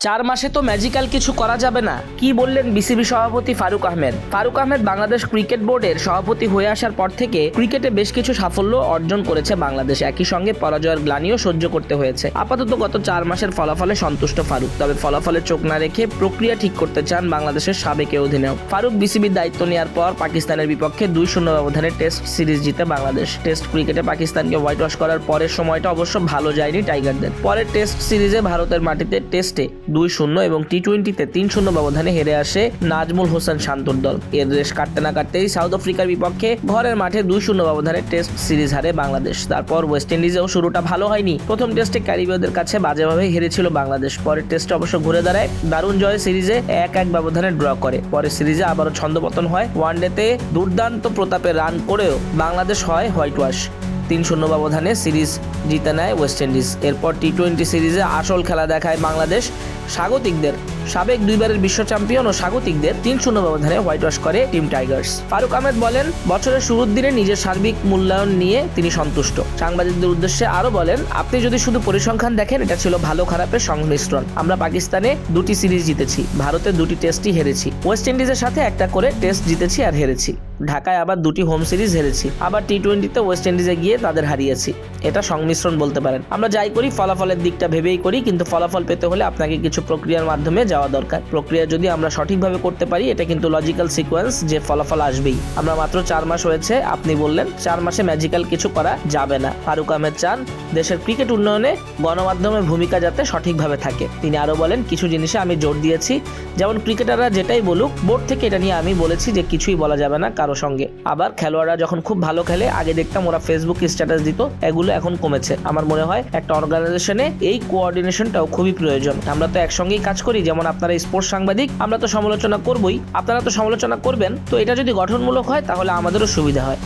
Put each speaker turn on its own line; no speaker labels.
4 মাসে তো ম্যাজিক্যাল কিছু করা যাবে না, কি বললেন বিসিবি সভাপতি ফারুক আহমেদ। ফারুক আহমেদ বাংলাদেশ ক্রিকেট বোর্ডের সভাপতি হয়ে আসার পর থেকে ক্রিকেটে বেশ কিছু সাফল্য অর্জন করেছে বাংলাদেশ, একই সঙ্গে পরাজয়ের গ্লানিও সহ্য করতে হয়েছে। আপাতত গত 4 মাসের ফলাফলে সন্তুষ্ট ফারুক, তবে ফলাফলে চোখ না রেখে প্রক্রিয়া ঠিক করতে চান বাংলাদেশের সাবেক অধিনায়ক। ফারুক বিসিবির দায়িত্ব নেওয়ার পর পাকিস্তানের বিপক্ষে 2-0 ব্যবধানে টেস্ট সিরিজ জিতে বাংলাদেশ। টেস্ট ক্রিকেটে পাকিস্তানকে হোয়াইট ওয়াশ করার পরের সময়টা অবশ্য ভালো যায়নি টাইগারদের। পরের টেস্ট সিরিজে ভারতের মাটিতে টেস্টে 2-0 এবং টি-20তে 3-0 ব্যবধানে হেরে আসে নাজমুল হোসেন শান্তর দল। এর রেশ কাটতে না কাটতেই সাউথ আফ্রিকার বিপক্ষে ঘরের মাঠে 2-0 ব্যবধানে টেস্ট সিরিজ হারে বাংলাদেশ। তারপর ওয়েস্ট ইন্ডিজেও শুরুটা ভালো হয়নি। প্রথম টেস্টে ক্যারিবীয়দের কাছে বাজেভাবে হেরেছিল বাংলাদেশ। পরের টেস্টে অবশ্য ঘুরে দাঁড়ায়, দারুণ জয় সিরিজে 1-1 ব্যবধানে ড্র করে। পরের সিরিজে আবারও ছন্দপতন হয়। ওয়ানডেতে দুর্দান্ত প্রতাপে রান করেও বাংলাদেশ হয় হোয়াইট ওয়াশ। 3-0 ব্যবধানে সিরিজ জিতে নেয় ওয়েস্ট ইন্ডিজ। এরপর টি-20 সিরিজে আসল খেলা দেখায় বাংলাদেশ। স্বাগতিকদের, সাবেক 2বারের বিশ্ব চ্যাম্পিয়ন ও স্বাগতিকদের 3-0 ব্যবধানে হোয়াইট ওয়াশ করে টিম টাইগার্স। ফারুক আহমেদ বলেন, বছরের শুরুর দিনে নিজের সার্বিক মূল্যায়ন নিয়ে তিনি সন্তুষ্ট। সাংবাদিকদের উদ্দেশ্যে আরো বলেন, আপনি যদি শুধু পরিসংখ্যান দেখেন, এটা ছিল ভালো খারাপের সংমিশ্রণ। আমরা পাকিস্তানে 2টি সিরিজ জিতেছি, ভারতে 2টি টেস্টই হেরেছি, ওয়েস্ট ইন্ডিজের সাথে একটা করে টেস্ট জিতেছি আর হেরেছি, ঢাকায় আবার 2টি হোম সিরিজ হেরেছি, আবার টি-20তে ওয়েস্ট ইন্ডিজে গিয়ে তাদের হারিয়েছি। এটা সংমিশ্রণ বলতে পারেন। আমরা যাই করি ফলাফলের দিকটা ভেবেই করি, কিন্তু ফলাফল পেতে হলে আপনাকে কিছু প্রক্রিয়ার মাধ্যমে যাওয়া দরকার। প্রক্রিয়া যদি আমরা সঠিকভাবে করতে পারি, এটা কিন্তু লজিক্যাল সিকোয়েন্স যে ফলাফল আসবেই। আমরা মাত্র 4 মাস হয়েছে, আপনি বললেন 4 মাসে ম্যাজিক্যাল কিছু করা যাবে না। ফারুক আহমেদ চান দেশের ক্রিকেট উন্নয়নে গণমাধ্যমের ভূমিকা যাতে সঠিকভাবে থাকে। তিনি আরো বলেন, কিছু জিনিসে আমি জোর দিয়েছি, যেমন ক্রিকেটাররা যেটাই বলুক, বোর্ড থেকে এটা নিয়ে আমি বলেছি যে কিছুই বলা যাবে না কারো সঙ্গে। আবার খেলোয়াড়রা যখন খুব ভালো খেলে, আগে দেখতাম ওরা ফেসবুকে স্ট্যাটাস দিত, এগুলো এখন কমেছে। আমার মনে হয় একটা অর্গানাইজেশনে এই কোঅর্ডিনেশনটাও খুবই প্রয়োজন। আমরা তো একসঙ্গেই কাজ করি, যেমন আপনারা স্পোর্টস সাংবাদিক, আমরা তো সমালোচনা করবই, আপনারা তো সমালোচনা করবেন। তো এটা যদি গঠনমূলক হয় তাহলে আমাদেরও সুবিধা হয়।